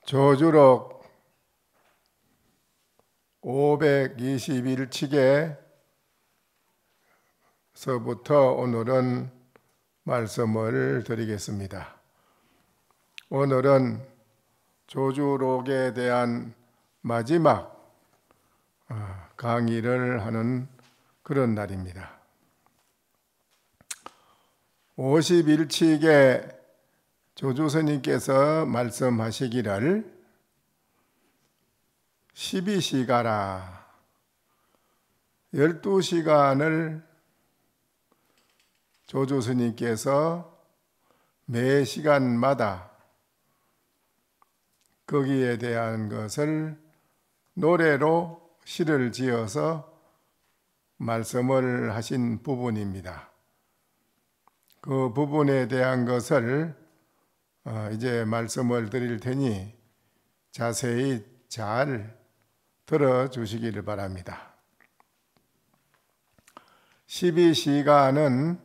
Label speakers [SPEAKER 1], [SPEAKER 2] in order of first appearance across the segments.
[SPEAKER 1] 조주록 521칙에서부터 오늘은 말씀을 드리겠습니다. 오늘은 조주록에 대한 마지막 강의를 하는 그런 날입니다. 51칙에 조주스님께서 말씀하시기를 12시가라 12시간을 조주스님께서 매 시간마다 거기에 대한 것을 노래로 시를 지어서 말씀을 하신 부분입니다. 그 부분에 대한 것을 이제 말씀을 드릴 테니 자세히 잘 들어주시기를 바랍니다. 12시간은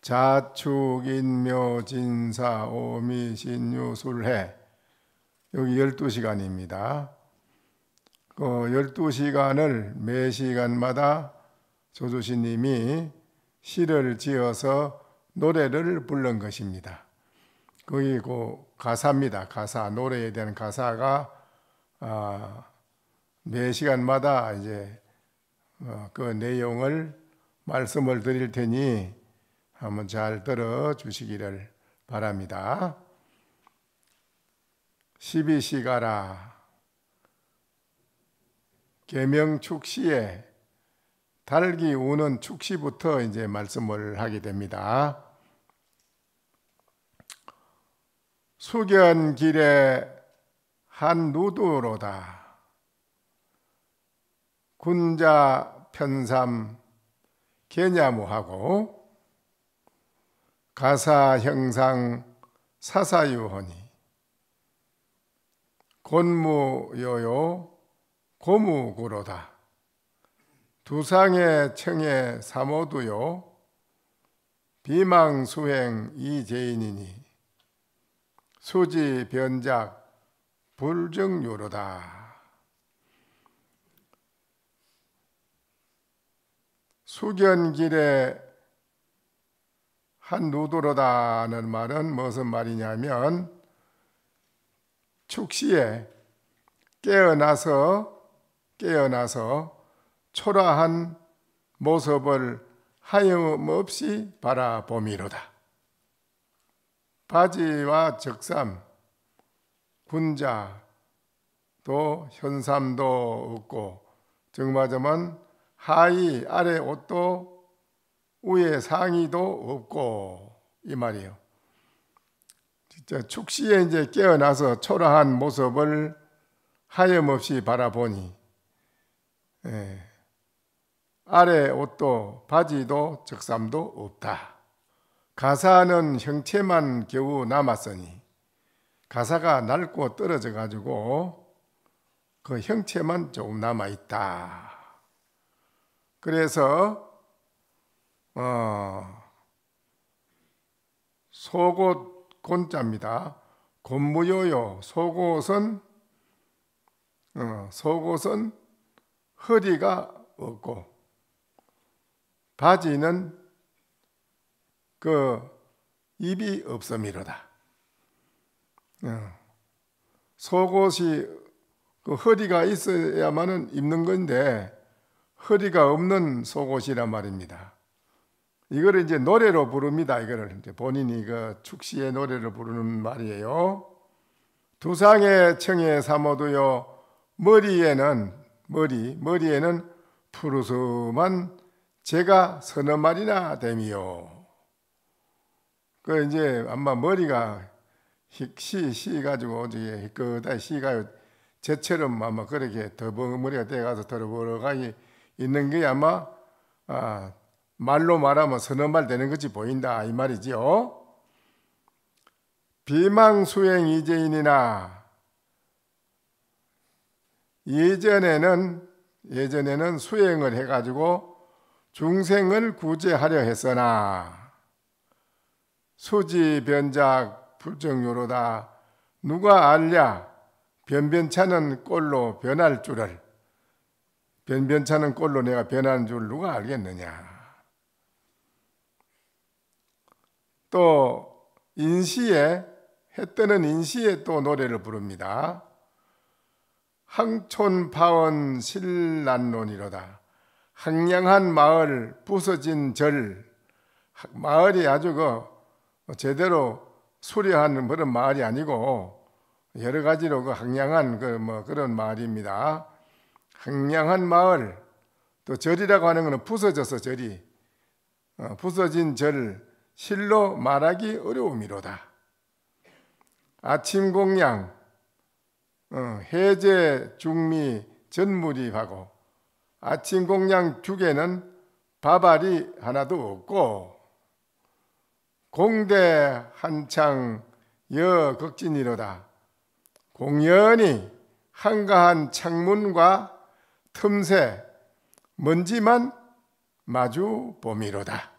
[SPEAKER 1] 자축인묘진사 오미신유술해 여기 12시간입니다. 그 12시간을 매 시간마다 조주스님이 시를 지어서 노래를 부른 것입니다. 거기 그 가사입니다. 가사, 노래에 대한 가사가 매 시간마다 이제 그 내용을 말씀을 드릴 테니 한번 잘 들어 주시기를 바랍니다. 12시가라 계명축시에 달기 우는 축시부터 이제 말씀을 하게 됩니다. 수견길에 한 누두로다. 군자 편삼 개냐무하고 가사 형상 사사유하니 곤무요요 고무구로다. 두상의 청에 사모두요 비망수행 이재인이니 수지 변작 불정유로다. 수견길에 한 누두로다는 말은 무슨 말이냐면 축시에 깨어나서 초라한 모습을 하염없이 바라보미로다. 바지와 적삼, 군자, 또 현삼도 없고 정말하자면 하의 아래 옷도 위에 상의도 없고 이 말이에요. 진짜 축시에 이제 깨어나서 초라한 모습을 하염없이 바라보니 아래 옷도 바지도 적삼도 없다. 가사는 형체만 겨우 남았으니 가사가 낡고 떨어져 가지고 그 형체만 조금 남아 있다. 그래서 속옷 곤자입니다. 곤무요요. 속옷은 허리가 없고 바지는 그 입이 없음이로다. 속옷이 그 허리가 있어야만은 입는 건데 허리가 없는 속옷이란 말입니다. 이거를 이제 노래로 부릅니다. 이거를 이제 본인이 그 축시의 노래를 부르는 말이에요. 두상의 청에 사모두요 머리에는 푸르스만 제가 서너 마리나 됨이요. 그 이제 아마 머리가 가지고 어제 희끗하게 시가 제처럼 아마 그렇게 머리가 돼가서 더러버러가 있는 게 아마 말로 말하면 서너 말 되는 것이 보인다 이 말이지요. 비망수행 이재인이나 예전에는 수행을 해가지고 중생을 구제하려 했으나 수지 변작 불정요로다. 누가 알랴 변변찮은 꼴로 변할 줄을. 변변찮은 꼴로 내가 변하는 줄 누가 알겠느냐. 또 해 뜨는 인시에 또 노래를 부릅니다. 항촌파원 신란론이로다. 황량한 마을 부서진 절. 마을이 아주 제대로 수려한 그런 마을이 아니고 여러 가지로 황량한 그런 마을입니다. 황량한 마을, 또 절이라고 하는 것은 부서져서 절이 부서진 절 실로 말하기 어려움이로다. 아침 공양 해제 중미 전무리하고 아침 공양 죽에는 밥알이 하나도 없고 공대 한창 여극진이로다. 공연히 한가한 창문과 틈새 먼지만 마주 봄이로다.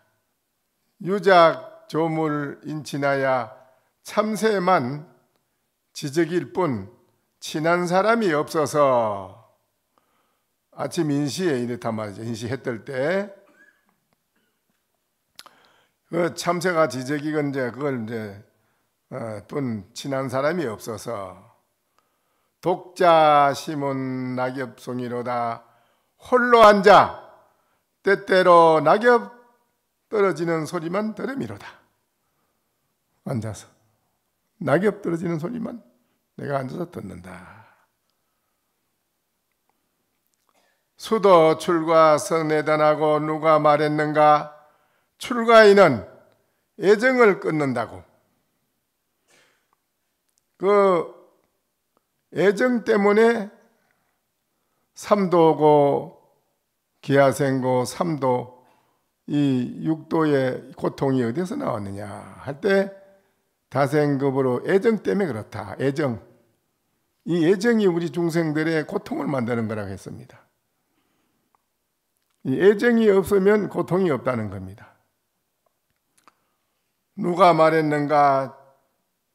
[SPEAKER 1] 유작 조물 인친하야 참새만 지적일 뿐 친한 사람이 없어서. 아침 인시에 이렇단 말이죠. 인시 해 뜰 때 그 참새가 지적이건 그걸 뿐 친한 사람이 없어서. 독자 심은 낙엽송이로다. 홀로 앉아 때때로 낙엽 떨어지는 소리만 들음이로다. 앉아서 낙엽 떨어지는 소리만 내가 앉아서 듣는다. 수도 출가 선내단하고 누가 말했는가. 출가인은 애정을 끊는다고. 그 애정 때문에 삼도고 기하생고 삼도 이 육도의 고통이 어디서 나왔느냐 할 때 다생급으로 애정 때문에 그렇다. 애정. 이 애정이 우리 중생들의 고통을 만드는 거라고 했습니다. 이 애정이 없으면 고통이 없다는 겁니다. 누가 말했는가.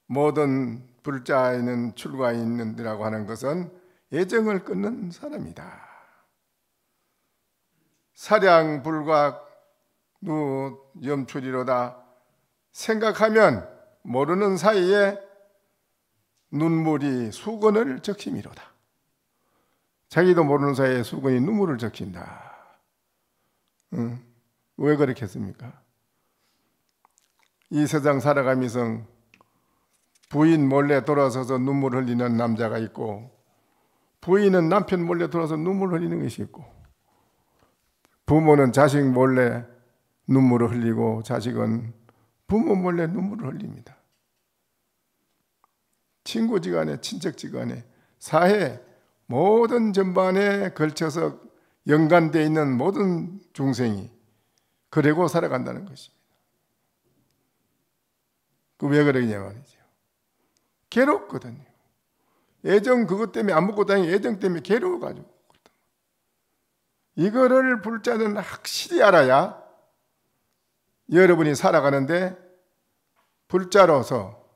[SPEAKER 1] 모든 불자에는 출가 있는이라고 하는 것은 애정을 끊는 사람이다. 사량불각 누 염출이로다. 생각하면 모르는 사이에 눈물이 수건을 적심이로다. 자기도 모르는 사이에 수건이 눈물을 적신다. 왜 그렇게 했습니까? 이 세상 살아가면서 부인 몰래 돌아서서 눈물 흘리는 남자가 있고 부인은 남편 몰래 돌아서 눈물 흘리는 것이 있고 부모는 자식 몰래 눈물을 흘리고 자식은 부모 몰래 눈물을 흘립니다. 친구지간에 친척지간에 사회 모든 전반에 걸쳐서 연관되어 있는 모든 중생이 그러고 살아간다는 것입니다. 그 왜 그러냐 말이죠. 괴롭거든요. 애정 그것 때문에 안 먹고 다니는 애정 때문에 괴로워가지고. 이거를 불자는 확실히 알아야 여러분이 살아가는데 불자로서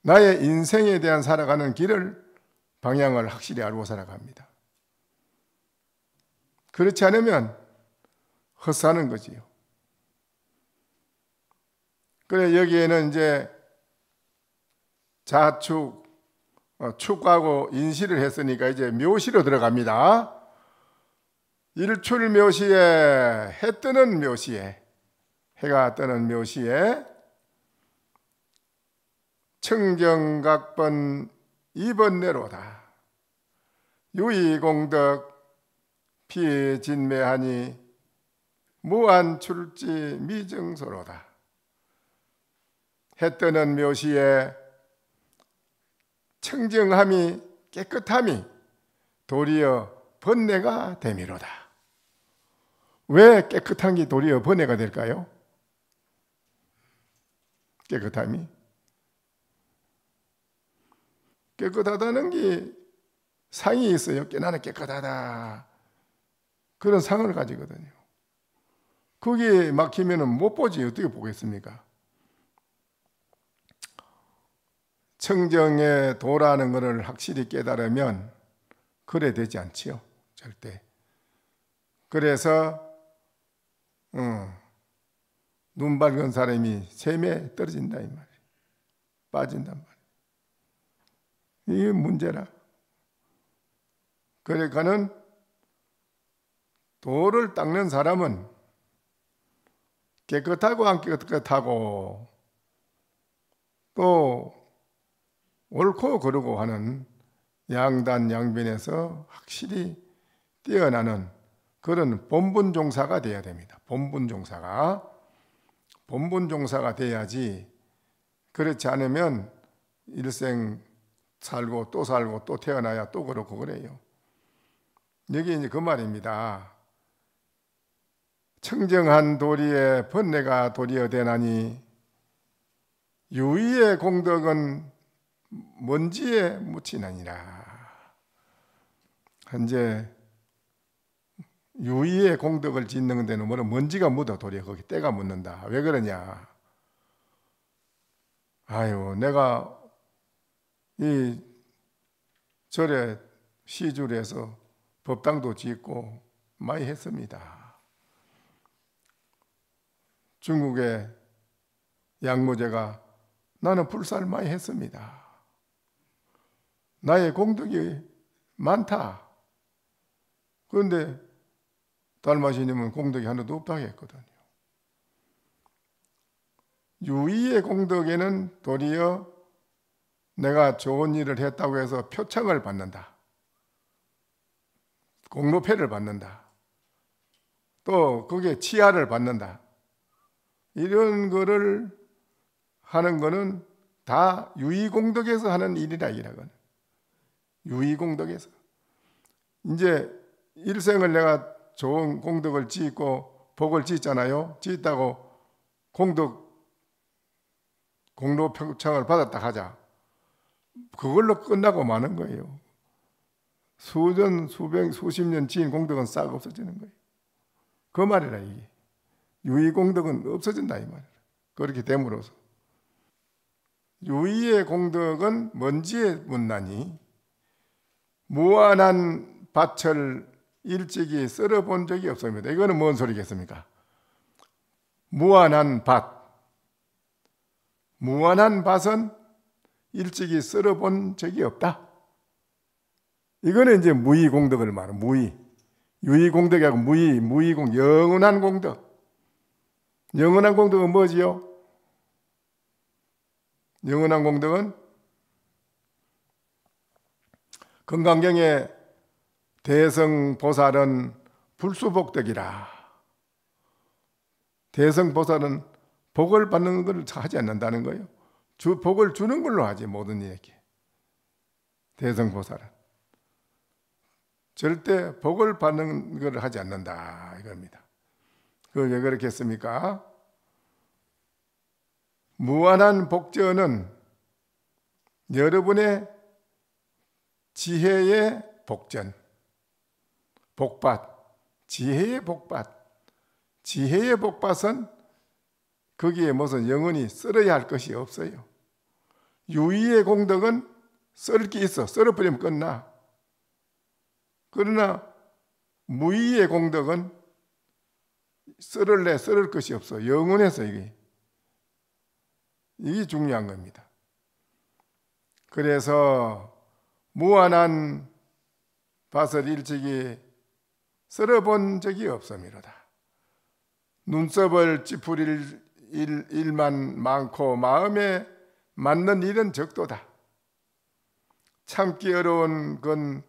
[SPEAKER 1] 나의 인생에 대한 살아가는 길을 방향을 확실히 알고 살아갑니다. 그렇지 않으면 헛사는 거지요. 그래 여기에는 이제 자축 축하하고 인시를 했으니까 이제 묘시로 들어갑니다. 일출 묘시에 해 뜨는 묘시에 해가 뜨는 묘시에 청정각번 2번 내로다. 유의공덕 피진매하니 무한출지 미증소로다. 해 뜨는 묘시에 청정함이 깨끗함이 도리어 번뇌가 됨이로다. 왜 깨끗한 게 도리어 번뇌가 될까요? 깨끗함이 깨끗하다는 게 상이 있어요. 나는 깨끗하다. 그런 상을 가지거든요. 거기에 막히면 못 보지. 어떻게 보겠습니까? 청정의 도라는 것을 확실히 깨달으면 그래 되지 않지요. 절대. 그래서 눈 밝은 사람이 샘에 떨어진다 이 말이에요. 빠진단 말이에요. 이게 문제라. 그러니까는 도를 닦는 사람은 깨끗하고 안 깨끗하고 또 옳고 그르고 하는 양단 양변에서 확실히 뛰어나는 그런 본분종사가 되어야 됩니다. 본분종사가 돼야지. 그렇지 않으면 일생 살고 또 태어나야 또 그렇고 그래요. 여기 이제 그 말입니다. 청정한 도리에 번뇌가 도리어 되나니 유의의 공덕은 먼지에 묻히나니라. 현재 유의의 공덕을 짓는 데는 뭐는 먼지가 묻어 도리어 거기 때가 묻는다. 왜 그러냐? 아유, 내가 이 절에 시주를 서 법당도 짓고 많이 했습니다. 중국의 양무제가 나는 불사를 많이 했습니다. 나의 공덕이 많다. 그런데 달마시님은 공덕이 하나도 없다고 했거든요. 유의의 공덕에는 도리어 내가 좋은 일을 했다고 해서 표창을 받는다. 공로패를 받는다. 또 거기에 치하를 받는다. 이런 거를 하는 거는 다 유의공덕에서 하는 일이라 이라고는. 유의공덕에서. 이제 일생을 내가 좋은 공덕을 짓고 복을 짓잖아요. 짓다고 공로표창을 받았다 하자. 그걸로 끝나고 마는 거예요. 수십 년 지은 공덕은 싹 없어지는 거예요. 그 말이라 이게. 유의공덕은 없어진다 이 말이라. 그렇게 됨으로써 유의의 공덕은 먼지에 묻나니 무한한 밭을 일찍이 썰어본 적이 없습니다. 이거는 뭔 소리겠습니까? 무한한 밭은 일찍이 썰어본 적이 없다. 이거는 이제 무의공덕을 말하는 유의공덕하고 무의공, 영원한 공덕. 영원한 공덕은 뭐지요? 영원한 공덕은 건강경에 대성보살은 불수복덕이라. 대성보살은 복을 받는 걸 하지 않는다는 거예요. 복을 주는 걸로 하지 모든 이에게. 대성보살은 절대 복을 받는 걸 하지 않는다 이겁니다. 그걸 왜 그렇게 했습니까? 무한한 복전은 여러분의 지혜의 복전, 복밭, 지혜의 복밭은 거기에 무슨 영원히 썰어야 할 것이 없어요. 유의의 공덕은 썰을 게 있어. 썰어버리면 끝나. 그러나 무의의 공덕은 썰을 것이 없어. 영원해서 이게 중요한 겁니다. 그래서 무한한 밭을 일찍이 썰어본 적이 없음이로다. 눈썹을 찌푸릴 일만 많고 마음에 맞는 일은 적도다. 참기 어려운 건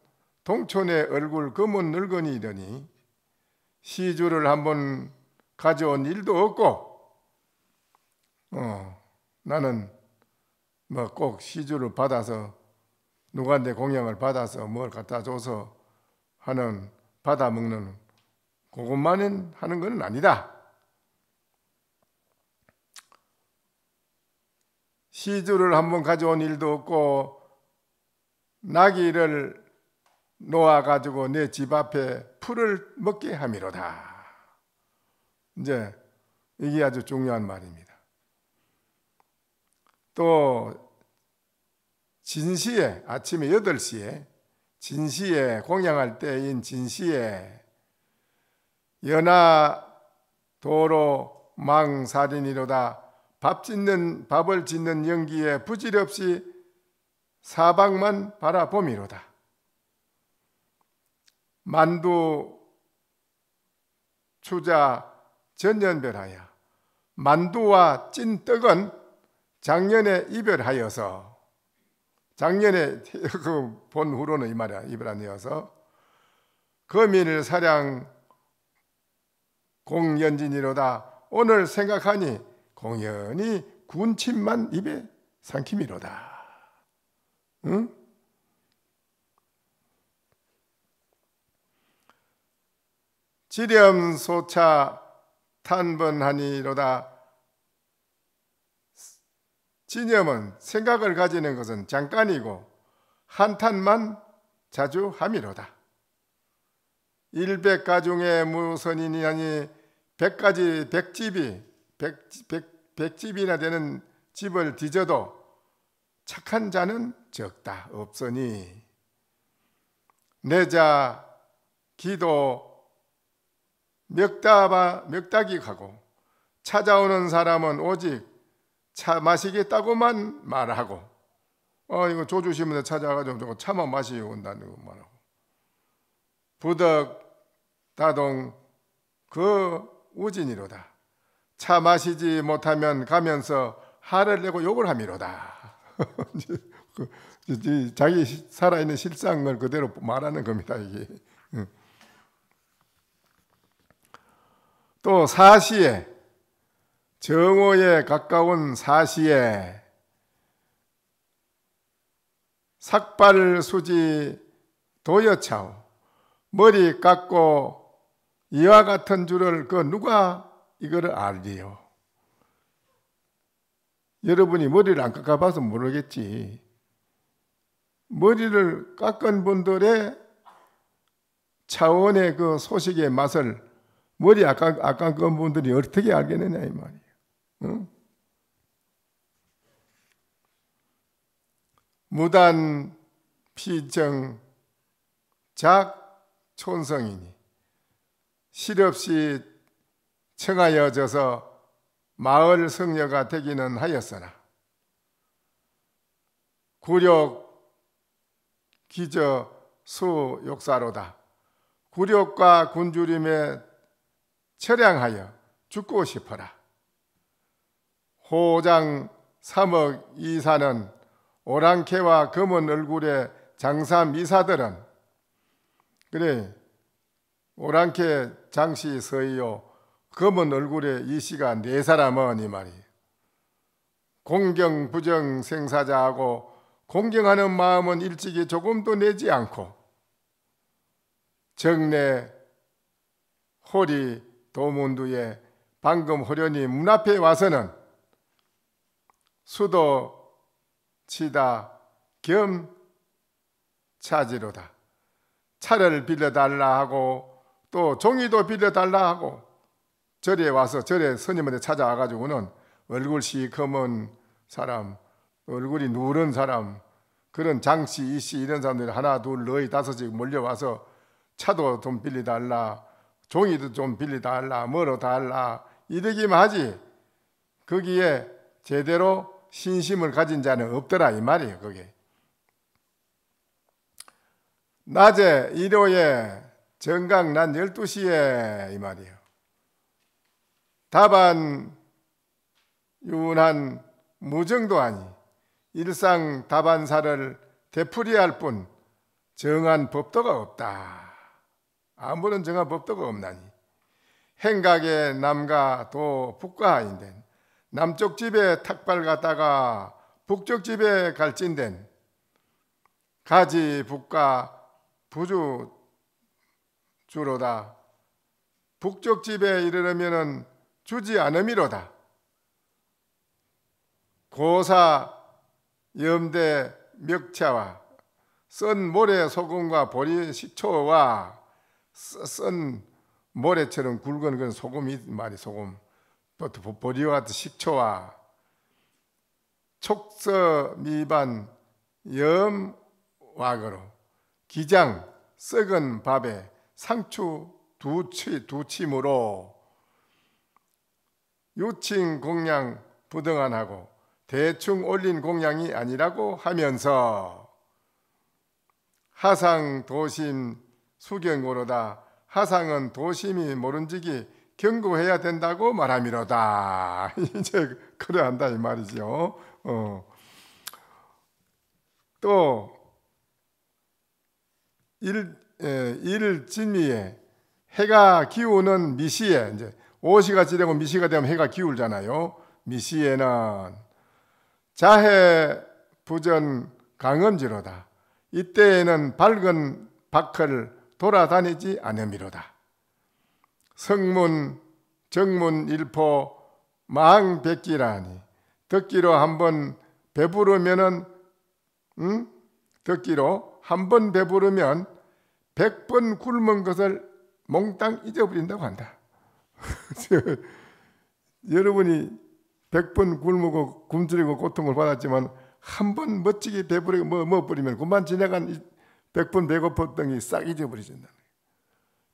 [SPEAKER 1] 동촌의 얼굴 검은 늙은이더니 시주를 한번 가져온 일도 없고, 나는 뭐 꼭 시주를 받아서 누구한테 공양을 받아서 뭘 갖다 줘서 하는 받아먹는 그것만은 하는 건 아니다. 시주를 한번 가져온 일도 없고 나귀를 놓아가지고 내 집 앞에 풀을 먹게 함이로다. 이제 이게 아주 중요한 말입니다. 또 진시에 아침에 8시에 진시에 공양할 때인 진시에 연하 도로 망살인이로다. 밥을 짓는 연기에 부질없이 사방만 바라봄이로다. 만두 추자 전년별하여 만두와 찐떡은 작년에 이별하여서, 작년에 본 후로는 이 말이야, 이별하여서 거밀 사량 공연진이로다. 오늘 생각하니 공연히 군침만 입에 삼킴이로다. 응? 지렴소차 탄번하니로다. 지념은 생각을 가지는 것은 잠깐이고 한탄만 자주 함이로다. 일백가중의 무선이니 아니 100집이나 되는 집을 뒤져도 착한 자는 적다 없으니 내자 기도 멱다기 가고 찾아오는 사람은 오직 차 마시겠다고만 말하고, 이거 조주시면 찾아가지고 차만 마시고 온다는 거 말하고, 부덕 다동 그 우진이로다. 차 마시지 못하면 가면서 화를 내고 욕을 함이로다. 자기 살아있는 실상을 그대로 말하는 겁니다, 이게. 또 사시에, 정오에 가까운 사시에 삭발수지 도여차오. 머리 깎고 이와 같은 줄을 누가 이거를 알리요? 여러분이 머리를 안 깎아봐서 모르겠지. 머리를 깎은 분들의 차원의 그 소식의 맛을 머리 안 깎은 분들이 어떻게 알겠느냐 이 말이에요. 응? 무단 피정 작촌성이니 실없이 청하여져서 마을 성녀가 되기는 하였으나 굴욕 기저 수욕사로다. 굴욕과 굶주림에 처량하여 죽고 싶어라. 호장 3억 이사는 오랑캐와 검은 얼굴의 장사 미사들은, 그래 오랑캐 장씨 서이요 검은 얼굴의 이씨가 4사람은 이 말이에요. 공경 부정 생사자하고 공경하는 마음은 일찍이 조금도 내지 않고 정내 호리 도문두에 방금 호련히 문 앞에 와서는 수도 치다 겸 차지로다. 차를 빌려달라 하고 또 종이도 빌려달라 하고 절에 와서 절에 스님한테 찾아와가지고는 얼굴 시커먼 사람, 얼굴이 누런 사람, 그런 장씨, 이씨 이런 사람들이 하나 둘 너희 다섯이 몰려와서 차도 좀 빌려달라, 종이도 좀 빌려달라, 뭐로 달라 이러기만 하지 거기에 제대로 신심을 가진 자는 없더라 이 말이에요. 그게 낮에 일요에 정각 난 12시에 이 말이에요. 다반 윤한 무정도 아니 일상 다반사를 되풀이할 뿐 정한 법도가 없다. 아무런 정한 법도가 없나니 행각의 남과 도 북과 하인된 남쪽 집에 탁발 갔다가 북쪽 집에 갈진된 가지 북과 부주 주로다. 북쪽 집에 이르려면은 주지 않음이로다. 고사 염대 멱차와 썬 모래 소금과 보리 식초와 썬 모래처럼 굵은 그런 소금이 말이 소금 보리와 같은 식초와 촉서 미반 염와거로 기장 썩은 밥에 상추 두 침으로 유칭 공양 부등한하고 대충 올린 공양이 아니라고 하면서 하상 도심 수경고로다. 하상은 도심이 모른지기 경고해야 된다고 말함이로다. 이제 그래 한다 이 말이죠. 또 일진미에 해가 기우는 미시에 이제 오시가 지되고 미시가 되면 해가 기울잖아요. 미시에는 자해 부전 강음지로다. 이때에는 밝은 밖을 돌아다니지 않음이로다. 성문 정문 일포 망백기라니 듣기로 한번 배부르면은 듣기로 한번 배부르면 100번 굶은 것을 몽땅 잊어버린다고 한다. 여러분이 100번 굶고 굶주리고 고통을 받았지만 한 번 멋지게 배부르고 먹어버리면 그만 지나간 100번 배고팠던 게 싹 잊어버리진다.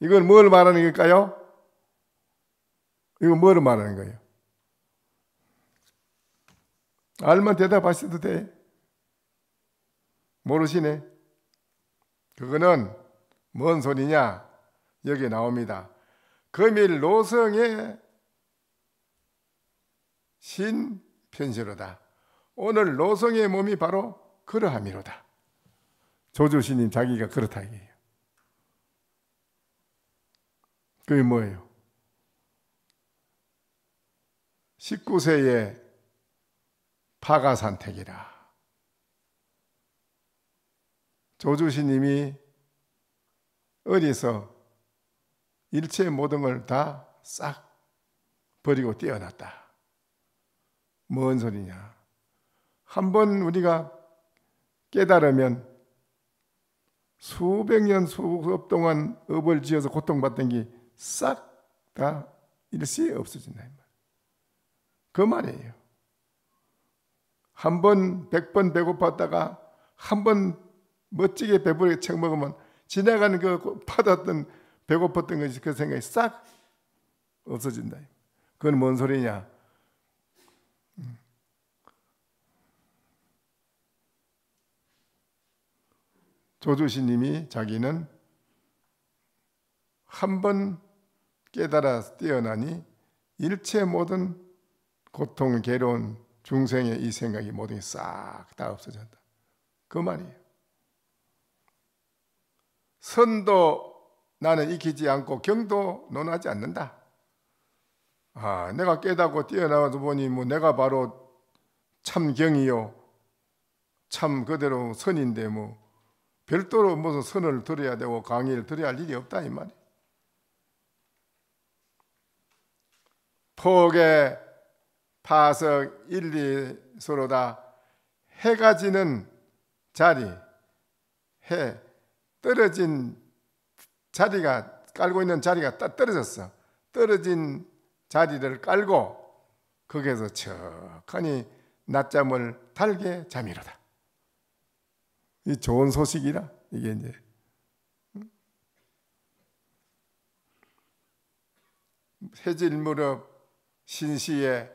[SPEAKER 1] 이건 뭘 말하는 걸까요? 이건 뭘 말하는 거예요? 알면 대답하셔도 돼. 모르시네. 그거는 뭔 소리냐? 여기 나옵니다. 금일 노성의 신편시로다. 오늘 노성의 몸이 바로 그러함이로다. 조조스님 자기가 그렇다 이게요. 그게 뭐예요? 19세의 파가산택이라. 조조스님이 어디서 일체 모든 걸 다 싹 버리고 뛰어났다. 뭔 소리냐? 한번 우리가 깨달으면 수백 년 수업 동안 업을 지어서 고통받던 게 싹 다 일시에 없어진다. 그 말이에요. 한 번 100번 배고팠다가 한 번 멋지게 배부르게 책 먹으면 지나가는 그 받았던 배고팠던 것이 그 생각이 싹 없어진다. 그건 뭔 소리냐? 조조스님이 자기는 한 번 깨달아 뛰어나니 일체 모든 고통, 괴로운 중생의 이 생각이 모든 게 싹 다 없어진다. 그 말이에요. 선도 나는 익히지 않고 경도 논하지 않는다. 아, 내가 깨닫고 뛰어나와서 보니 뭐 내가 바로 참 경이요, 참 그대로 선인데 뭐 별도로 무슨 선을 들어야 되고 강의를 들어야 할 일이 없다 이 말이에요. 폭의 파석 1, 2 서로다. 해가 지는 자리, 해 떨어진 자리가 깔고 있는 자리가 딱 떨어졌어. 떨어진 자리를 깔고 거기에서 척하니 낮잠을 달게 잠이로다. 이 좋은 소식이라 이게 이제 해질무렵 신시에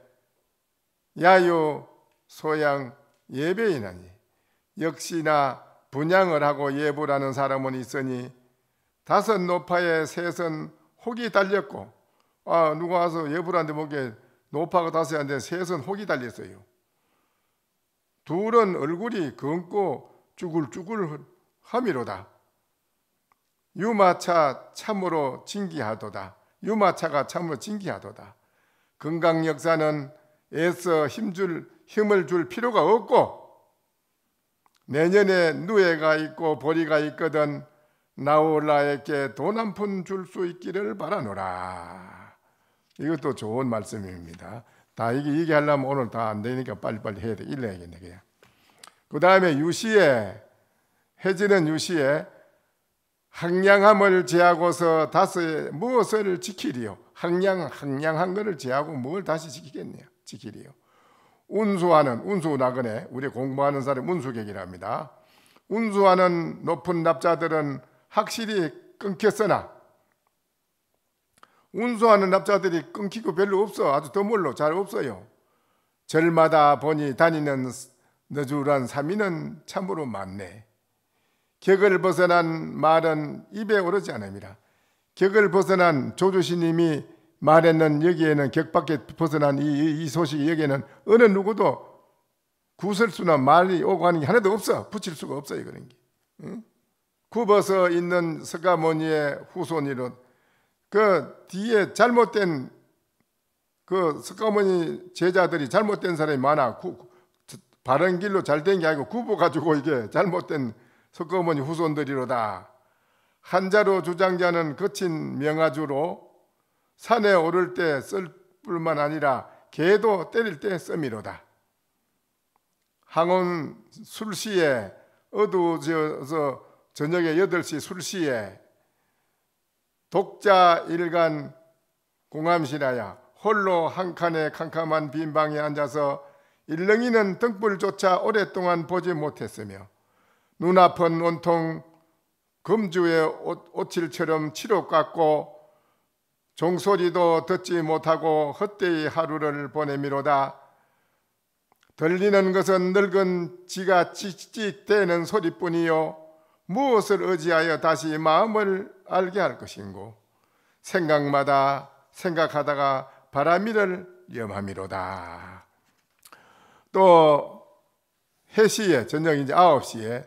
[SPEAKER 1] 야유 소양 예배이나니 역시나 분양을 하고 예불하는 사람은 있으니 다섯 노파에 셋은 혹이 달렸고, 누가 와서 예불하는데 보기에 노파가 다섯인데 셋은 혹이 달렸어요. 둘은 얼굴이 검고 쭈글쭈글 함이로다. 유마차 참으로 진기하도다. 유마차가 참으로 진기하도다. 건강 역사는 애써 힘을 줄 필요가 없고, 내년에 누에가 있고 보리가 있거든 나홀라에게 돈 한 푼 줄 수 있기를 바라노라. 이것도 좋은 말씀입니다. 다 이게 얘기하려면 오늘 다 안 되니까 빨리빨리 해야 돼. 읽어야겠네 그냥. 그 다음에 유시에, 해지는 유시에 항량함을 제하고서 다섯에 무엇을 지키리요? 항량한 것을 제하고 뭘 다시 지키리요? 운수하는, 운수나그네, 우리 공부하는 사람 운수객이랍니다. 운수하는 높은 납자들은 확실히 끊겼으나, 운수하는 납자들이 끊기고 별로 없어. 아주 드물로 잘 없어요. 절마다 보니 다니는 너주란 사미는 참으로 많네. 격을 벗어난 말은 입에 오르지 않음이라. 격을 벗어난 조주시님이 말했는 여기에는 격밖에 벗어난 이 소식이 여기에는 어느 누구도 구설수나 말이 오고 하는 게 하나도 없어. 붙일 수가 없어요 그런 게. 응? 굽어서 있는 석가모니의 후손이론, 그 뒤에 잘못된 그 석가모니 제자들이 잘못된 사람이 많아. 바른 길로 잘된 게 아니고 굽어가지고 이게 잘못된 석가모니 후손들이로다. 한자로 주장자는 거친 명아주로 산에 오를 때 쓸 뿐만 아니라 개도 때릴 때 씀이로다. 항온 술시에 어두워져서 저녁에 8시 술시에 독자 일간 공함시라야 홀로 한 칸의 캄캄한 빈 방에 앉아서 일렁이는 등불조차 오랫동안 보지 못했으며 눈앞은 온통 금주의 오칠처럼 칠옥 같고 종소리도 듣지 못하고 헛되이 하루를 보내미로다. 들리는 것은 늙은 지가 찌찌대는 소리뿐이요 무엇을 의지하여 다시 마음을 알게 할 것인고 생각마다 생각하다가 바람이를 염함이로다. 또 해시에 저녁 이제 9시에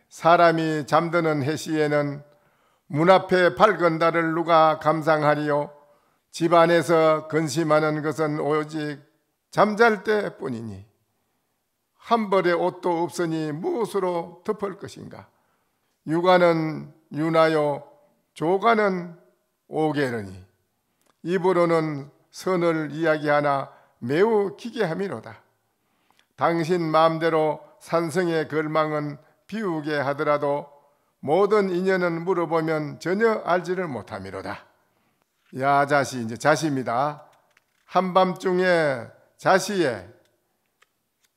[SPEAKER 1] 사람이 잠드는 해시에는 문 앞에 밝은 달을 누가 감상하리요? 집안에서 근심하는 것은 오직 잠잘 때뿐이니 한 벌의 옷도 없으니 무엇으로 덮을 것인가? 육아는 유나요 조가는 오게르니 입으로는 선을 이야기하나 매우 기괴함이로다. 당신 마음대로 산성의 걸망은 비우게 하더라도 모든 인연은 물어보면 전혀 알지를 못함이로다. 야 자시, 이제 자시입니다. 한밤중에 자시에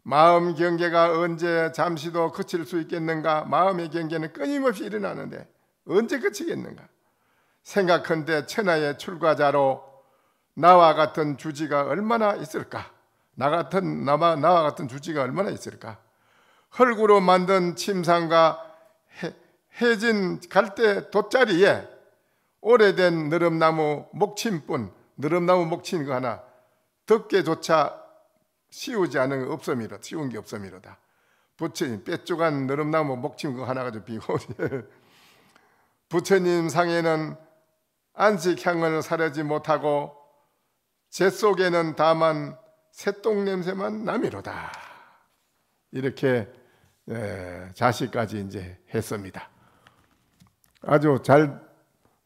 [SPEAKER 1] 마음 경계가 언제 잠시도 그칠 수 있겠는가? 마음의 경계는 끊임없이 일어나는데 언제 그치겠는가? 생각한데 천하의 출가자로 나와 같은 주지가 얼마나 있을까? 나와 같은 주지가 얼마나 있을까? 흙으로 만든 침상과 해진 갈대 돗자리에 오래된 느릅나무 목침뿐, 느릅나무 목침 거 하나 덮개조차 씌우지 않은 거 없음이라, 씌운 게 없음이로다. 부처님 뾰족한 느릅나무 목침 거 하나 가지고 비고 부처님 상에는 안식향을 사려지 못하고 제 속에는 다만 새똥 냄새만 남이로다. 이렇게 자시까지 이제 했습니다. 아주 잘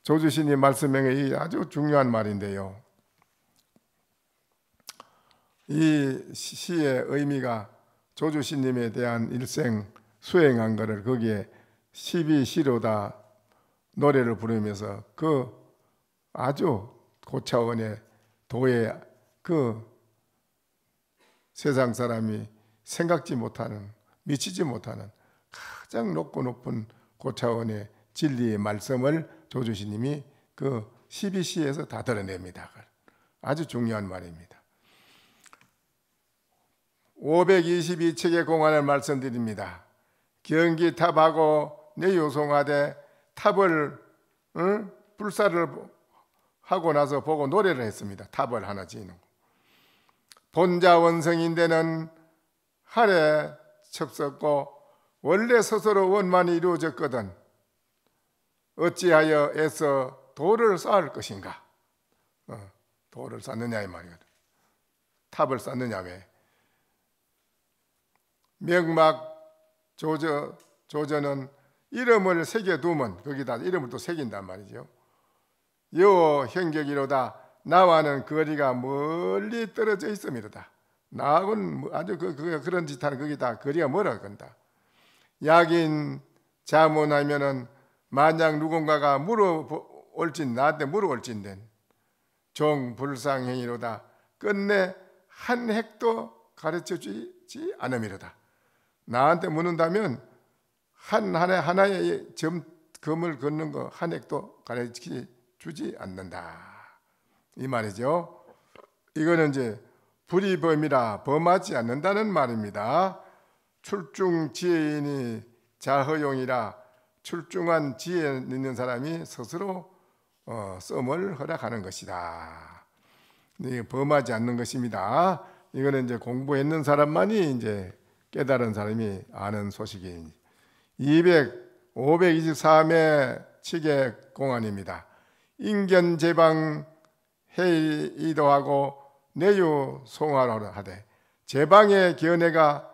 [SPEAKER 1] 조주신이 말씀에 아주 중요한 말인데요. 이 시의 의미가 조주신님에 대한 일생 수행한 것을 거기에 12시로다 노래를 부르면서 그 아주 고차원의 도의 그 세상 사람이 생각지 못하는, 미치지 못하는 가장 높은 고차원의 진리의 말씀을 조주신님이 그 12시에서 다 드러냅니다. 아주 중요한 말입니다. 522책의 공안을 말씀드립니다. 경기탑하고 내요송하되 탑을 불사를 하고 나서 보고 노래를 했습니다. 탑을 하나 지는 거. 본자 원성인데는 하래 첩섰고 원래 스스로 원만이 이루어졌거든 어찌하여 애써 돌을 쌓을 것인가? 돌을 쌓느냐 이 말이거든. 탑을 쌓느냐 왜? 명막 조저는 이름을 새겨두면 거기다 이름을 또 새긴단 말이죠. 여 형격이로다 나와는 거리가 멀리 떨어져 있음이로다. 나하고는 아주 그런 짓 하는 거기다 거리가 멀어 간다. 약인 자문하면은 만약 누군가가 나한테 물어올진된 종불상행이로다 끝내 한 획도 가르쳐 주지 않음이로다. 나한테 묻는다면 하나의 점을 걷는 거 한 획도 가르쳐 주지 않는다 이 말이죠. 이거는 이제 불이범이라 범하지 않는다는 말입니다. 출중 지혜인이 자허용이라 출중한 지혜 있는 사람이 스스로 썸을 허락하는 것이다. 범하지 않는 것입니다. 이거는 이제 공부했는 사람만이 이제 깨달은 사람이 아는 소식이 523회 치계 공안입니다. 인견 제방 회의도하고 내유 송하라 하되 제방의 견해가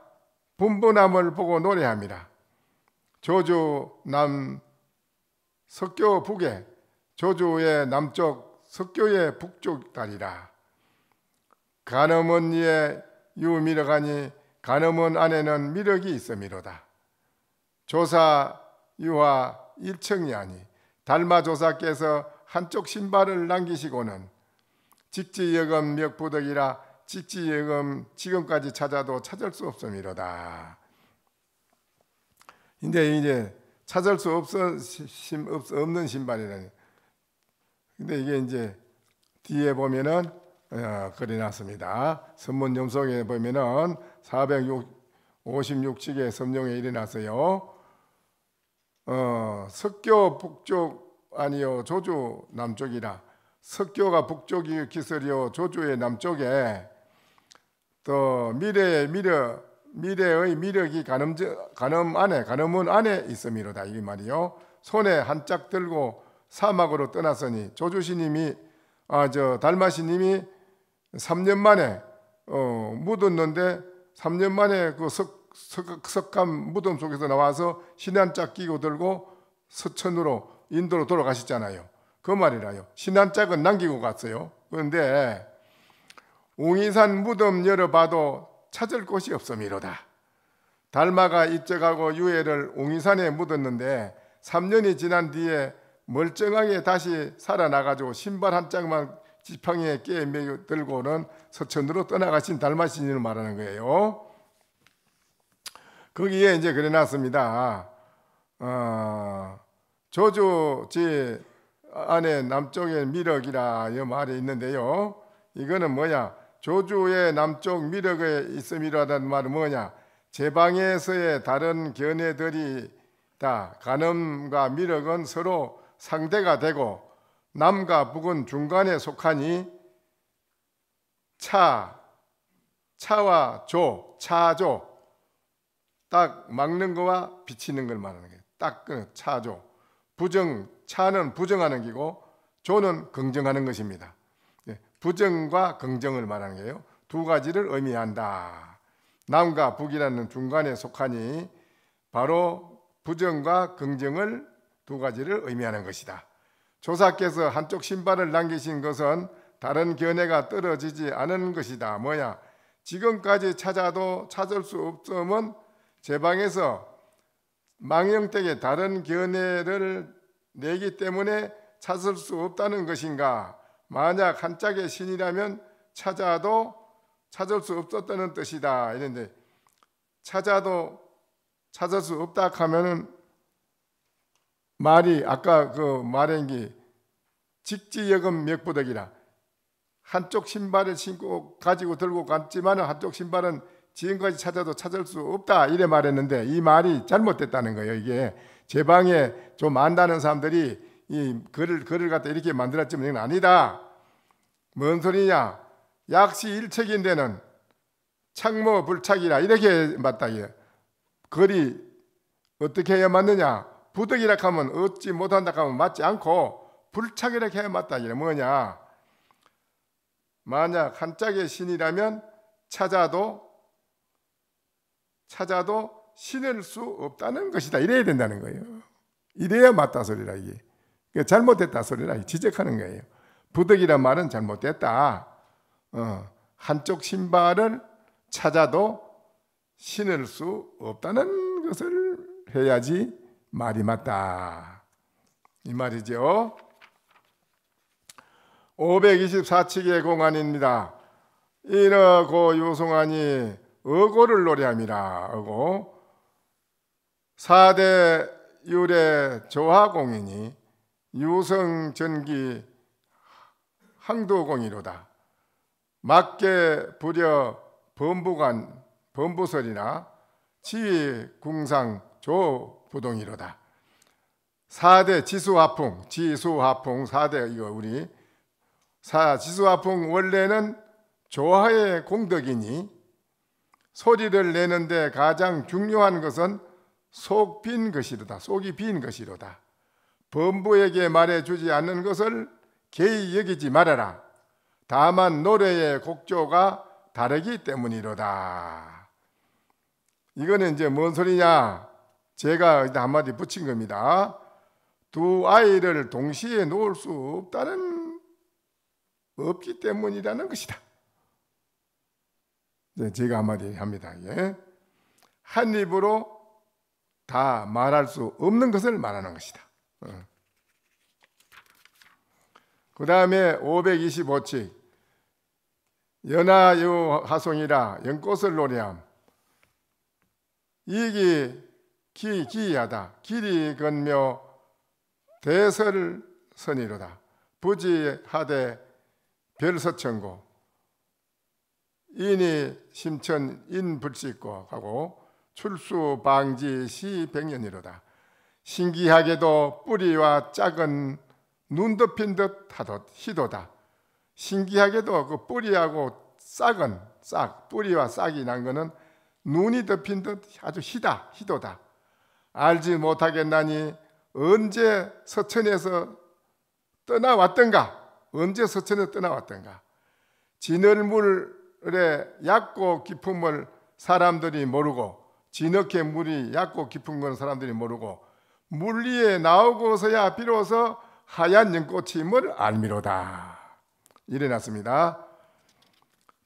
[SPEAKER 1] 분분함을 보고 노래합니다. 조주 남 석교 북에 조주의 남쪽 석교의 북쪽 다리라. 간음은 이에 유미력하니 간음은 안에는 미력이 있음이로다. 조사 유화 일청이 아니 달마 조사께서 한쪽 신발을 남기시고는 직지여금 멱부덕이라 직지여금 지금까지 찾아도 찾을 수 없음이로다. 근데 이제 찾을 수 없는 신발이라니. 근데 이게 이제 뒤에 보면은 그려놨습니다. 선문점속에 보면은 456칙의 성령에 일어나서요. 석교 북쪽 아니요 조주 남쪽이라. 석교가 북쪽이 기설이요 조주의 남쪽에 또 미래의 미력이 간음은 안에 있음이로다 이 말이요. 손에 한 짝 들고 사막으로 떠났으니 조주시님이 달마시님이 3년 만에 묻었는데 3년 만에 그 석감 무덤 속에서 나와서 신한짝 끼고 들고 서천으로 인도로 돌아가셨잖아요. 그 말이라요. 신한짝은 남기고 갔어요. 그런데 웅이산 무덤 열어봐도 찾을 곳이 없음이로다. 달마가 입적하고 유해를 웅이산에 묻었는데 3년이 지난 뒤에 멀쩡하게 다시 살아나가지고 신발 한 짝만 지팡이에 깨 들고는 서천으로 떠나가신 달마신을 말하는 거예요. 거기에 이제 그래놨습니다. 조주지 안에 남쪽에 미력이라 이 말이 있는데요. 이거는 뭐냐? 조주의 남쪽 미력에 있음이라는 말은 뭐냐? 제방에서의 다른 견해들이 다 간음과 미력은 서로 상대가 되고 남과 북은 중간에 속하니 차와 차조 딱 막는 거와 비치는 걸 말하는 거예요. 딱 차조. 차는 부정하는 기고 조는 긍정하는 것입니다. 부정과 긍정을 말하는 거예요. 두 가지를 의미한다. 남과 북이라는 중간에 속하니 바로 부정과 긍정을 두 가지를 의미하는 것이다. 조사께서 한쪽 신발을 남기신 것은 다른 견해가 떨어지지 않은 것이다. 뭐야? 지금까지 찾아도 찾을 수 없으면 제방에서 망령되게 다른 견해를 내기 때문에 찾을 수 없다는 것인가? 만약 한 짝의 신이라면 찾아도 찾을 수 없었다는 뜻이다. 이런데 찾아도 찾을 수 없다 하면은 말이 아까 그 말한 게 직지여금 멱부덕이라. 한쪽 신발을 신고 가지고 들고 갔지만 한쪽 신발은 지금까지 찾아도 찾을 수 없다 이래 말했는데 이 말이 잘못됐다는 거예요. 이게 제 방에 좀 안다는 사람들이 이 글을 갖다 이렇게 만들었지만 이건 아니다. 뭔 소리냐? 약시 일책인데는 창모 불착이라 이렇게 맞다. 글이 어떻게 해야 맞느냐? 부득이라 하면 얻지 못한다 하면 맞지 않고 불착이라 해야 맞다. 이게 뭐냐? 만약 한 짝의 신이라면 찾아도 신을 수 없다는 것이다. 이래야 된다는 거예요. 이래야 맞다 소리라 이게. 잘못됐다 소리라 지적하는 거예요. 부득이란 말은 잘못됐다. 한쪽 신발을 찾아도 신을 수 없다는 것을 해야지 말이 맞다. 이 말이죠. 524칙의 공안입니다. 이러고 유송하니 어고를 노래함이라. 어고 4대 율의 조화공이니 유성전기 항도공이로다. 맞게 부려 범부설이나 지궁상 조부동이로다. 4대 지수화풍 4대 이거 우리 지수화풍 원래는 조화의 공덕이니 소리를 내는데 가장 중요한 것은 속 빈 것이로다. 속이 빈 것이로다. 범부에게 말해주지 않는 것을 개의 여기지 말아라. 다만 노래의 곡조가 다르기 때문이로다. 이거는 이제 뭔 소리냐? 제가 한마디 붙인 겁니다. 두 아이를 동시에 놓을 수 없기 때문이라는 것이다. 네, 제가 한마디 합니다. 한 입으로 다 말할 수 없는 것을 말하는 것이다. 그 다음에 525칙 연하유하송이라 연꽃을 노래함. 이기 기이하다. 길이 건며 대설선이로다. 부지하되 별서천고 인이 심천 인불식고 하고 출수방지 시백년이로다. 신기하게도 뿌리와 짝은 눈 덮인 듯 희도다. 신기하게도 그 뿌리하고 뿌리와 싹이 난 거는 눈이 덮인 듯 아주 희도다. 알지 못하겠나니 언제 서천에서 떠나왔던가? 진얼물의 얕고 깊음을 사람들이 모르고, 진흙의 물이 얕고 깊은 건 사람들이 모르고, 물 위에 나오고서야 비로소 하얀 연꽃임을 알미로다. 이래놨습니다.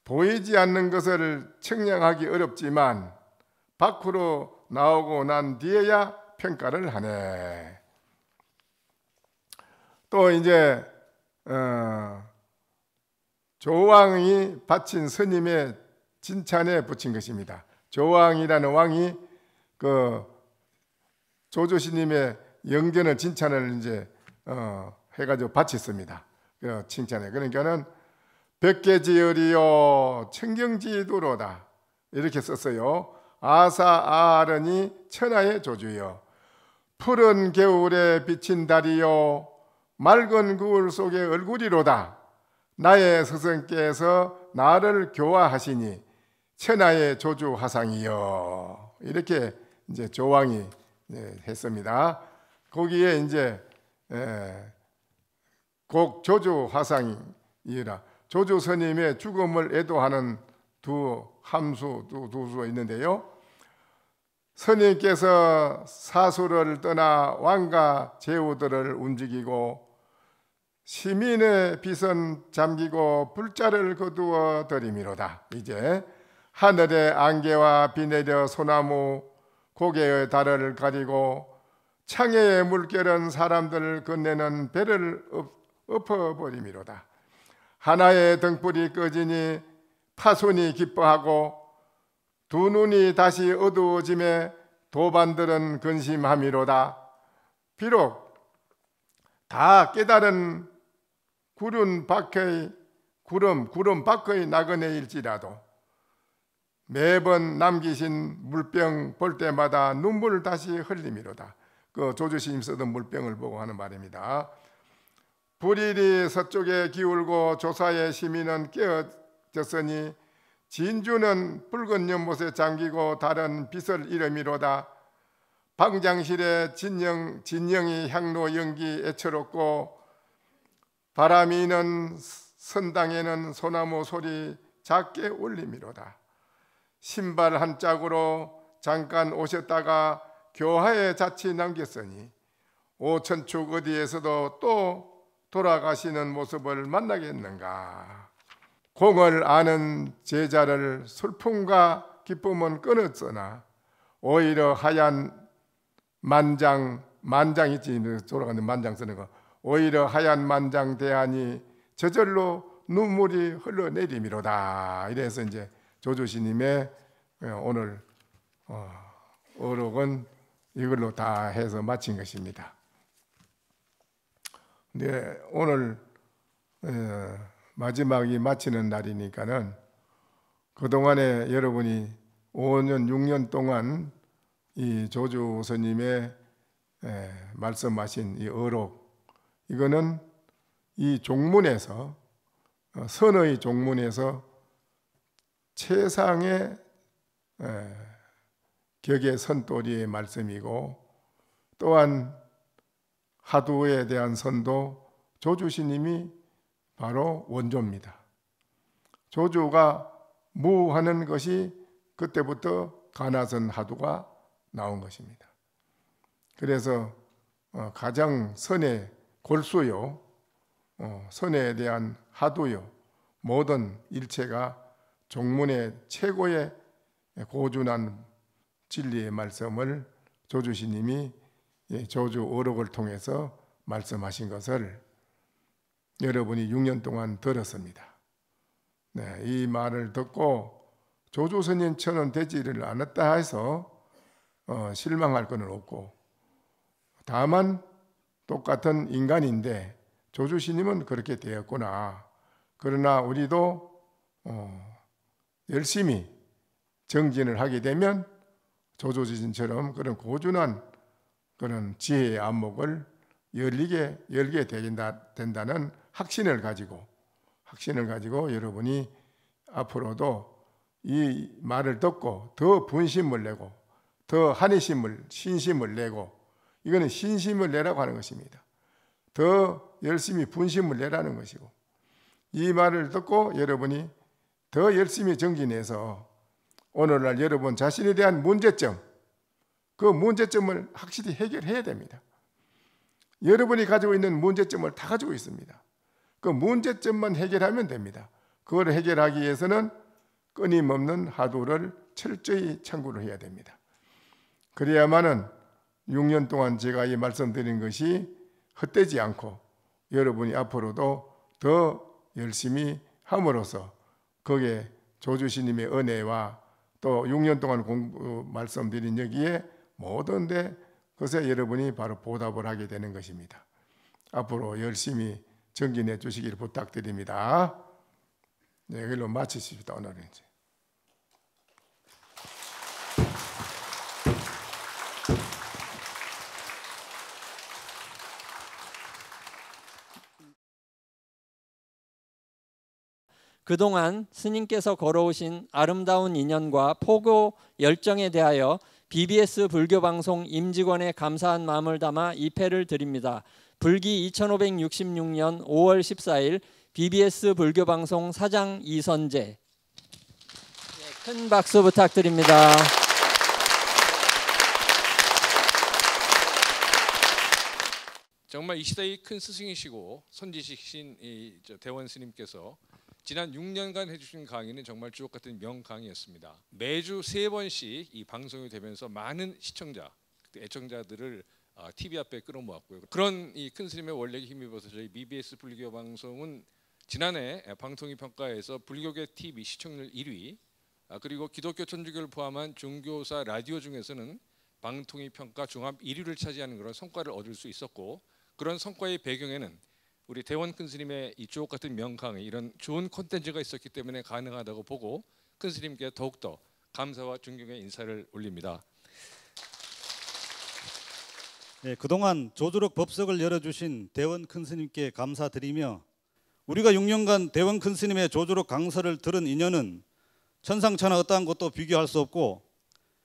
[SPEAKER 1] 보이지 않는 것을 측량하기 어렵지만 밖으로 나오고 난 뒤에야 평가를 하네. 또 이제 조왕이 바친 스님의 진찬에 붙인 것입니다. 조왕이라는 왕이 그 조조스님의 영전을 진찬을 이제 해가지고 바쳤습니다. 그 칭찬에. 그러니까는 백계지열이요 청경지도로다 이렇게 썼어요. 아사아하르니 천하의 조주여 푸른 겨울에 비친 달이요 맑은 구울 속의 얼굴이로다. 나의 스승께서 나를 교화하시니 천하의 조주 화상이요. 이렇게 이제 조왕이 했습니다. 거기에 이제 곡 조주 화상이라 조주 스님의 죽음을 애도하는 두 수가 있는데요. 스님께서 사수를 떠나 왕과 제후들을 움직이고 시민의 빛은 잠기고 불자를 거두어 들이미로다. 이제 하늘의 안개와 비 내려 소나무 고개의 달을 가리고 창해의 물결은 사람들을 건네는 배를 엎어버리미로다. 하나의 등불이 꺼지니 파손이 기뻐하고 두 눈이 다시 어두워짐에 도반들은 근심함이로다. 비록 다 깨달은 구름 밖의 나그네일지라도 매번 남기신 물병 볼 때마다 눈물을 다시 흘리미로다. 그 조주스님 쓰던 물병을 보고 하는 말입니다. 불일이 서쪽에 기울고 조사의 시민은 깨어졌으니 진주는 붉은 연못에 잠기고 다른 빛을 잃음이로다. 방장실에 진영이 향로 연기 애처롭고 바람이는 선당에는 소나무 소리 작게 울림이로다. 신발 한 짝으로 잠깐 오셨다가 교화에 자취 남겼으니 오천축 어디에서도 또 돌아가시는 모습을 만나겠는가. 공을 아는 제자를 슬픔과 기쁨은 끊었으나 오히려 하얀 만장이지 돌아가는 만장 쓰는 거, 오히려 하얀 만장 대하니 저절로 눈물이 흘러내림이로다. 이래서 이제 조주스님의 오늘 어록은 이걸로 다 해서 마친 것입니다. 네, 오늘 마지막이 마치는 날이니까는 그동안에 여러분이 5년 6년 동안 이 조주 스님의 말씀하신 이 어록, 이거는 이 종문에서 선의 종문에서 최상의 격의 선도리의 말씀이고, 또한 하두에 대한 선도 조주스님이 바로 원조입니다. 조주가 무하는 것이 그때부터 가나선 하두가 나온 것입니다. 그래서 가장 선의 골수요, 선에 대한 하두요, 모든 일체가 종문의 최고의 고준한 진리의 말씀을 조주스님이 조주 어록을 통해서 말씀하신 것을 여러분이 6년 동안 들었습니다. 네, 이 말을 듣고 조주 스님처럼 되지를 않았다 해서 실망할 것은 없고, 다만 똑같은 인간인데 조주 스님은 그렇게 되었구나. 그러나 우리도 열심히 정진을 하게 되면 조주 스님처럼 그런 고준한 그런 지혜의 안목을 열게 된다는 확신을 가지고 여러분이 앞으로도 이 말을 듣고 더 분심을 내고 더 한의심을 신심을 내고, 이거는 신심을 내라고 하는 것입니다. 더 열심히 분심을 내라는 것이고, 이 말을 듣고 여러분이 더 열심히 정진해서 오늘날 여러분 자신에 대한 문제점, 그 문제점을 확실히 해결해야 됩니다. 여러분이 가지고 있는 문제점을 다 가지고 있습니다. 그 문제점만 해결하면 됩니다. 그걸 해결하기 위해서는 끊임없는 하두를 철저히 참고를 해야 됩니다. 그래야만은 6년 동안 제가 이 말씀드린 것이 헛되지 않고 여러분이 앞으로도 더 열심히 함으로써 거기에 조주스님의 은혜와 또 6년 동안 말씀드린 여기에 모든 데 그것에 여러분이 바로 보답을 하게 되는 것입니다. 앞으로 열심히 정진해 주시기를 부탁드립니다. 네, 여기로 마치십시다. 오늘은 이제.
[SPEAKER 2] 그동안 스님께서 걸어오신 아름다운 인연과 포교 열정에 대하여 BBS 불교방송 임직원의 감사한 마음을 담아 입회를 드립니다. 불기 2566년 5월 14일 BBS 불교방송 사장 이선재. 큰 박수 부탁드립니다.
[SPEAKER 3] 정말 이 시대의 큰 스승이시고 선지식신 대원 스님께서 지난 6년간 해주신 강의는 정말 주옥 같은 명강의였습니다. 매주 3번씩 이 방송이 되면서 많은 시청자, 애청자들을 TV 앞에 끌어모았고요. 그런 이 큰 스님의 원력에 힘입어서 저희 BBS 불교 방송은 지난해 방통위 평가에서 불교계 TV 시청률 1위, 그리고 기독교 천주교를 포함한 종교사 라디오 중에서는 방통위 평가 종합 1위를 차지하는 그런 성과를 얻을 수 있었고, 그런 성과의 배경에는 우리 대원 큰 스님의 이 주옥 같은 명강의 이런 좋은 콘텐츠가 있었기 때문에 가능하다고 보고 큰 스님께 더욱더 감사와 존경의 인사를 올립니다.
[SPEAKER 4] 네, 그동안 조주록 법석을 열어주신 대원 큰 스님께 감사드리며 우리가 6년간 대원 큰 스님의 조주록 강서를 들은 인연은 천상천하 어떠한 것도 비교할 수 없고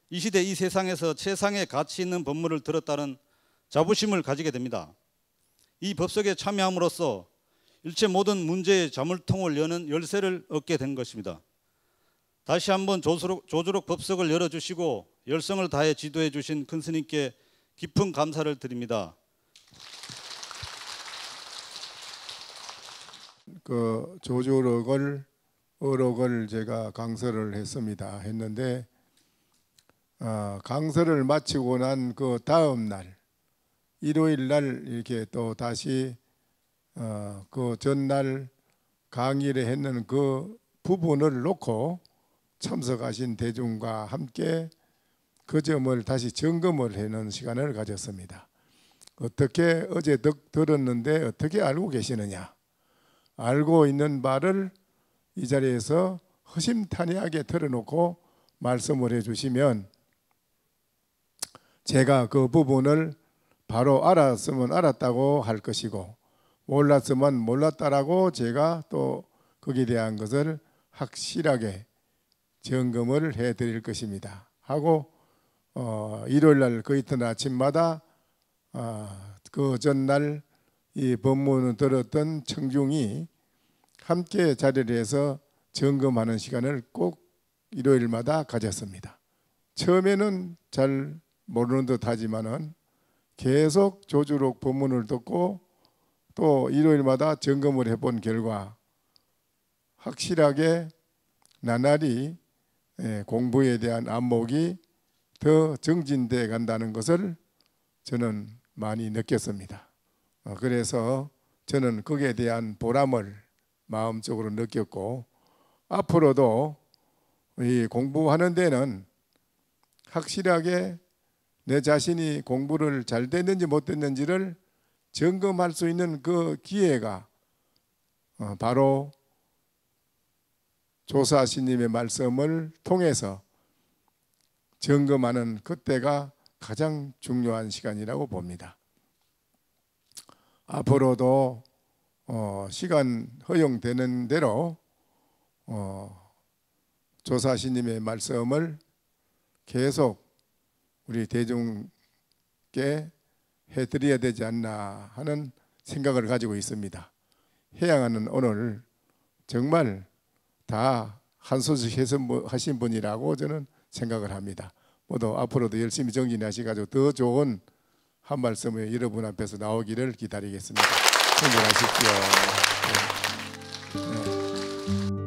[SPEAKER 4] 이 시대 이 세상에서 최상의 가치 있는 법문을 들었다는 자부심을 가지게 됩니다. 이 법석에 참여함으로써 일체 모든 문제의 자물통을 여는 열쇠를 얻게 된 것입니다. 다시 한번 조주록 법석을 열어주시고 열성을 다해 지도해 주신 큰 스님께 깊은 감사를 드립니다.
[SPEAKER 1] 그 어록을 제가 강서를 했는데 강서를 마치고 난 그 다음 날 일요일 날 이렇게 또 다시 그 전날 강의를 했는 그 부분을 놓고 참석하신 대중과 함께 그 점을 다시 점검을 해놓은 시간을 가졌습니다. 어떻게 어제 들었는데 어떻게 알고 계시느냐? 알고 있는 바를 이 자리에서 허심탄회하게 털어놓고 말씀을 해주시면 제가 그 부분을 바로 알았으면 알았다고 할 것이고 몰랐으면 몰랐다라고 제가 또 거기에 대한 것을 확실하게 점검을 해드릴 것입니다. 하고 일요일 날 그 이튿날 아침마다 그 전날 이 법문을 들었던 청중이 함께 자리를 해서 점검하는 시간을 꼭 일요일마다 가졌습니다. 처음에는 잘 모르는 듯 하지만은 계속 조주록 법문을 듣고 또 일요일마다 점검을 해본 결과 확실하게 나날이 공부에 대한 안목이 더 정진돼 간다는 것을 저는 많이 느꼈습니다. 그래서 저는 거기에 대한 보람을 마음적으로 느꼈고 앞으로도 이 공부하는 데는 확실하게 내 자신이 공부를 잘 됐는지 못 됐는지를 점검할 수 있는 그 기회가 바로 조사스님의 말씀을 통해서 점검하는 그때가 가장 중요한 시간이라고 봅니다. 앞으로도 시간 허용되는 대로 조사스님의 말씀을 계속 우리 대중께 해드려야 되지 않나 하는 생각을 가지고 있습니다. 해양하는 오늘 정말 다 한 소식 하신 분이라고 저는 생각을 합니다. 모두 앞으로도 열심히 정진하셔가지고 더 좋은 한 말씀을 여러분 앞에서 나오기를 기다리겠습니다. 힘내십시오. 네.